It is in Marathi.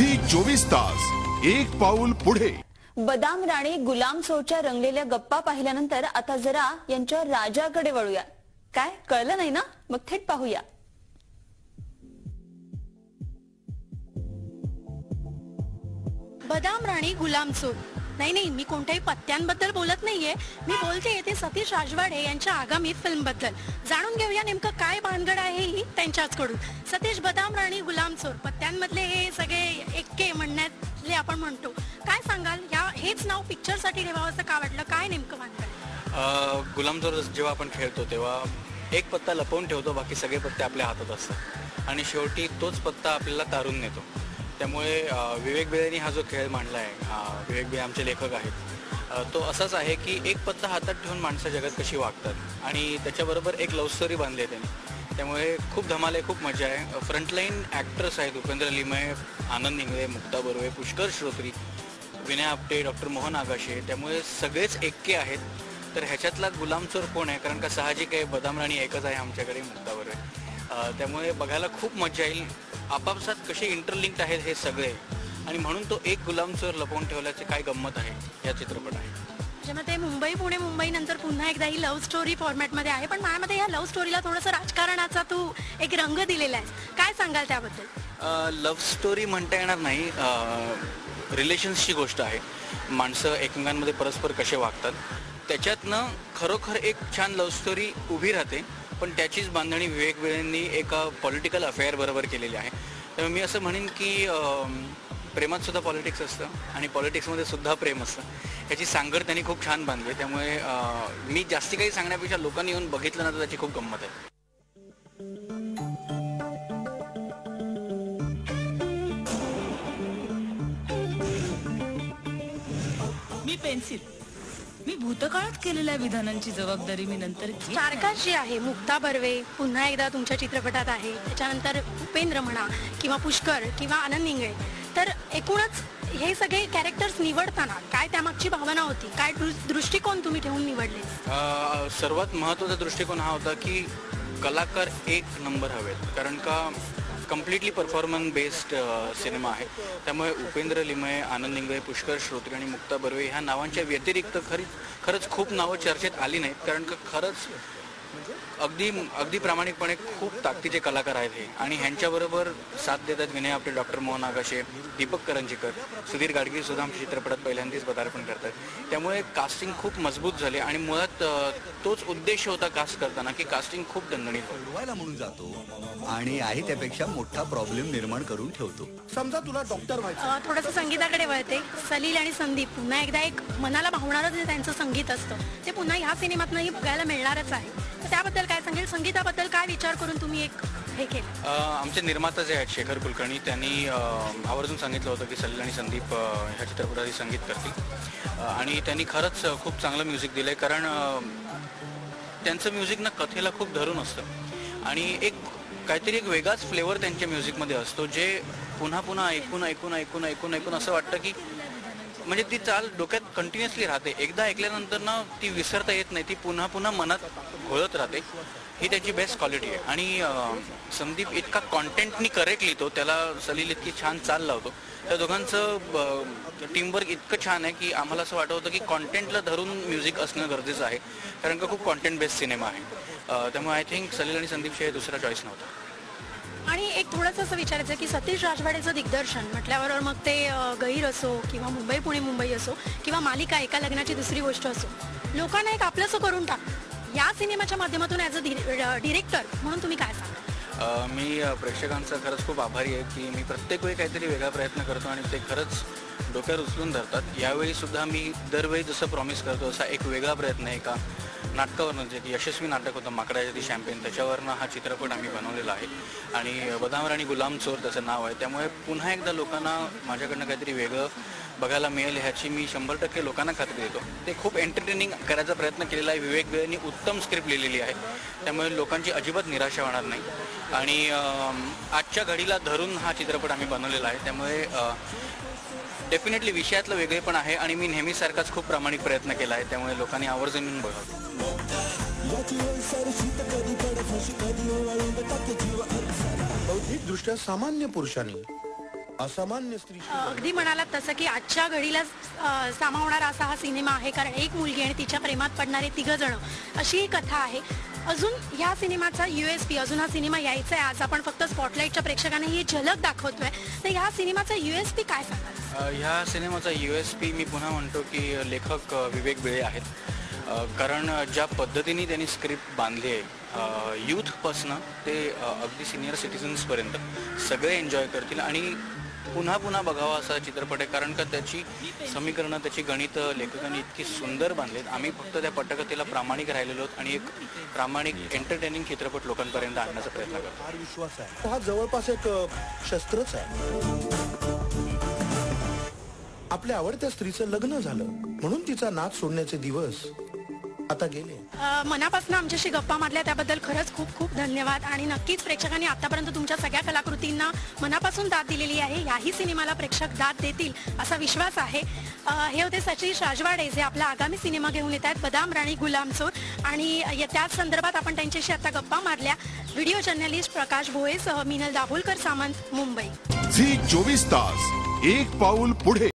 झी 24 तास एक पाऊल पुढे। बदाम राणी गुलाम चोरच्या रंगलेल्या गप्पा पाहिल्यानंतर आता जरा यांच्या राजाकडे वळूया। काय कळलं नाही ना? मग थेट पाहूया। बदाम राणी गुलाम चोर नाही, मी कोणत्याही पत्त्यांबद्दल बोलत नाहीये। मी बोलते येथे सतीश राजवाडे यांच्या आगामी फिल्म बद्दल। जाणून घेऊया नेमकं काय भानगड आहे ही त्यांच्याचकडून। सतीश, बदाम राणी गुलाम चोर पत्त्यांमधले हे सगळे एक्के म्हणण्यातले आपण म्हणतो, काय सांगाल? हेच नाव पिक्चर साठी ठेवावं असं का वाटलं? काय नेमकं भानगड? गुलाम चोर जेव्हा आपण खेळतो तेव्हा एक पत्ता लपवून ठेवतो, बाकी सगळे पत्ते आपल्या हातात असतात आणि शेवटी तोच पत्ता आपल्याला तारून नेतो। त्यामुळे विवेक बेळेंनी हा जो खेळ मांडला आहे, विवेक बेळे आमचे लेखक आहेत, तो असाच आहे की एक पत्ता हातात ठेवून माणसं जगात कशी वागतात आणि त्याच्याबरोबर एक लव्ह स्टोरी बांधली आहे त्यांनी। त्यामुळे खूप धमाल आहे, खूप मजा आहे। फ्रंटलाईन ॲक्टर्स आहेत उपेंद्र लिमये, आनंद इंगळे, मुक्ता बर्वे, पुष्कर श्रोत्री, विनय आपटे, डॉक्टर मोहन आगाशे, त्यामुळे सगळेच एक्के आहेत। तर ह्याच्यातला गुलाम चोर कोण आहे? कारण का साहजिक आहे, बदाम राणी एकच आहे आमच्याकडे, मुक्ता बर्वे। त्यामुळे बघायला खूप मजा येईल। आपापसात कसे इंटरलिंक्ड आहेत हे सगळे, आणि म्हणून तो एक गुलाम चोर लपवून ठेवल्याचे काय गंमत आहे या चित्रपट आहे। माझ्या मते मुंबई पुणे मुंबई नंतर पुन्हा एकदा ही लव्ह स्टोरी फॉर्मॅटमध्ये आहे, पण माझ्या मते या लव्ह स्टोरीला थोडंसं राजकारणाचा तू एक रंग दिलेला आहे, काय सांगाल त्याबद्दल? लव्ह स्टोरी म्हणता येणार नाही, रिलेशन्सची गोष्ट आहे। माणसं एकमेकांमध्ये परस्पर कसे वागतात त्याच्यातनं खरोखर एक छान लव्ह स्टोरी उभी राहते, पण त्याचीच बांधणी विवेक बेळेंनी एका पॉलिटिकल अफेअर बरोबर केलेली आहे। त्यामुळे मी असं म्हणेन की प्रेमात सुद्धा पॉलिटिक्स असतं आणि पॉलिटिक्समध्ये सुद्धा प्रेम असतं, ह्याची सांगड त्यांनी खूप छान बांधली। त्यामुळे मी जास्ती काही सांगण्यापेक्षा लोकांनी येऊन बघितलं ना तर त्याची खूप गंमत आहे। मी पेन्सिल, मी भूतकाळात केलेल्या विधानांची जबाबदारी मी नंतर घेईन। स्टारकास्ट जी आहे, मुक्ता बर्वे पुन्हा एकदा तुमच्या चित्रपटात आहे, त्याच्यानंतर उपेंद्र म्हणा किंवा पुष्कर किंवा आनंद इंगळे, तर एकूणच हे सगळे कॅरेक्टर्स निवडताना काय त्यामागची भावना होती? काय दृष्टिकोन तुम्ही ठेवून निवडले? सर्वात महत्त्वाचा दृष्टिकोन हा होता की कलाकार एक नंबर हवेत, कारण का कम्प्लिटली परफॉर्मन्स बेस्ड सिनेमा आहे। त्यामुळे उपेंद्र लिमये, आनंद इंगळे, पुष्कर श्रोत्री आणि मुक्ता बर्वे ह्या नावांच्या व्यतिरिक्त खरंच खूप नावं चर्चेत आली नाहीत, कारण का खरंच अगदी प्रामाणिकपणे खूप ताकदीचे कलाकार आहेत हे, आणि ह्यांच्याबरोबर साथ देतात विनय आपटे, डॉक्टर मोहन आगाशे, दीपक करंजीकर, सुधीर गाडगीळ सुद्धा आमच्या चित्रपटात पहिल्यांदाच पदार्पण करतात। त्यामुळे कास्टिंग खूप मजबूत झाले आणि मुळात तोच उद्देश होता कास्ट करताना की कास्टिंग खूप दणदणीत व्हायला म्हणून जातो आणि आहे त्यापेक्षा मोठा प्रॉब्लेम निर्माण करून ठेवतो। समजा तुला डॉक्टर व्हायचं। थोडंसं संगीताकडे वळते। सलील आणि संदीप पुन्हा एकदा एक मनाला भावणारं जे त्यांचं संगीत असतं ते पुन्हा ह्या सिनेमातनंही बघायला मिळणारच आहे, तर त्याबद्दल काय सांगेल? संगीताबद्दल काय विचार करून तुम्ही एक हे केलं? आमचे निर्माता जे आहेत शेखर कुलकर्णी, त्यांनी आवर्जून सांगितलं होतं की सलील आणि संदीप ह्या चित्रपटाची संगीत करतील, आणि त्यांनी खरंच खूप चांगलं म्युझिक दिलं आहे। कारण त्यांचं म्युझिक ना कथेला खूप धरून असतं आणि काहीतरी एक वेगळाच फ्लेवर त्यांच्या म्युझिकमध्ये असतो, जे पुन्हा पुन्हा ऐकून असं वाटतं की म्हणजे ती चाल डोक्यात कंटिन्युअसली राहते। एकदा ऐकल्यानंतर ना ती विसरता येत नाही, ती पुन्हा पुन्हा मनात घोळत राहते। ही त्याची बेस्ट क्वालिटी आहे। आणि संदीप इतका कॉन्टेंटनी करेक्ट लिहितो, त्याला सलील इतकी छान चाल लावतो। त्या दोघांचं टीमवर्क इतकं छान आहे की आम्हाला असं वाटत होतं की कॉन्टेंटला धरून म्युझिक असणं गरजेचं आहे, कारण का खूप कॉन्टेंट बेस्ड सिनेमा आहे। त्यामुळे आय थिंक सलील आणि संदीपशिवाय दुसरा चॉईस नव्हता। आणि एक थोडंसं असं विचारायचं की सतीश राजवाडेचं दिग्दर्शन म्हटल्यावर मग ते गैर असो किंवा मुंबई पुणे मुंबई असो किंवा मालिका एका लग्नाची दुसरी गोष्ट असो, लोकांना एक आपलंसं करून टाक, या सिनेमाच्या माध्यमातून ॲज अ डिरेक्टर म्हणून तुम्ही काय सांगा? मी प्रेक्षकांचा खरंच खूप आभारी आहे की मी प्रत्येक वेळी काहीतरी वेगळा प्रयत्न करतो आणि ते खरंच डोक्यावर उचलून धरतात। यावेळी सुद्धा मी दरवेळी जसं प्रॉमिस करतो असा एक वेगळा प्रयत्न आहे। एका नाटकावरनं, जे की यशस्वी नाटक होतं माकडाच्या ती शॅम्पेन, त्याच्यावरनं हा चित्रपट आम्ही बनवलेला आहे आणि बदाम राणी गुलाम चोर त्याचं नाव आहे। त्यामुळे पुन्हा एकदा लोकांना माझ्याकडनं काहीतरी वेगळं बघायला मिळेल ह्याची मी 100% लोकांना खात्री देतो। ते खूप एंटरटेनिंग करायचा प्रयत्न केलेला आहे। विवेक बेळेंनी उत्तम स्क्रिप्ट लिहिलेली आहे, त्यामुळे लोकांची अजिबात निराशा होणार नाही आणि आजच्या घडीला धरून हा चित्रपट आम्ही बनवलेला आहे। त्यामुळे डेफिनेटली विषयातलं वेगळेपण आहे आणि मी नेहमीसारखाच खूप प्रामाणिक प्रयत्न केला आहे, त्यामुळे लोकांनी आवर्जून येऊन बघावं। बौद्धिक दृष्ट्या सामान्य पुरुषांनी असामान्य स्त्री अगदी म्हणालात तसं की आजच्या घडीला सामावणारा असा हा सिनेमा आहे, कारण एक मुलगी आणि तिच्या प्रेमात पडणारे 3 जण अशी ही कथा आहे. अजून ह्या सिनेमाचा USP, अजून हा सिनेमा यायचा आहे, आज आपण फक्त स्पॉटलाईटच्या प्रेक्षकांना ही झलक दाखवतोय, तर ह्या सिनेमाचा USP काय सांगाल? ह्या सिनेमाचा USP मी पुन्हा म्हणतो की लेखक विवेक बिळे आहेत. कारण ज्या पद्धतीने त्यांनी स्क्रिप्ट बांधली आहे, यूथपासनं ते अगदी सिनियर सिटिझन्सपर्यंत सगळे एन्जॉय करतील आणि पुन्हा पुन्हा बघावा असा चित्रपट आहे. कारण का त्याची समीकरणं, त्याची गणित लेखकांनी इतकी सुंदर बांधलीत. आम्ही फक्त त्या पटकथेला प्रामाणिक राहिलेलो आहोत आणि एक प्रामाणिक एंटरटेनिंग चित्रपट लोकांपर्यंत आणण्याचा प्रयत्न करतो. फार विश्वास आहे. हा जवळपास एक शस्त्रच आहे. आपल्या आवडत्या स्त्रीचं लग्न झालं म्हणून तिचा नाच सोडण्याचे दिवस आता गेले. मनापासून आमच्याशी गप्पा मारल्या त्याबद्दल खरंच खूप खूप धन्यवाद. आणि नक्कीच प्रेक्षकांनी आतापर्यंत तुमच्या सगळ्या कलाकृतींना मनापासून दाद दिलेली आहे. याही सिनेमाला प्रेक्षक दाद देतील असा विश्वास आहे. हे होते सतीश राजवाडे, जे आपला आगामी सिनेमा घेऊन येत आहेत, बदाम राणी गुलाम चोर. आणि त्याच संदर्भात आपण त्यांच्याशी आता गप्पा मारल्या. व्हिडिओ जर्नलिस्ट प्रकाश भोयेसह मिनल दाभोलकर सामंत, मुंबई. झी 24 तास एक पाऊल पुढे.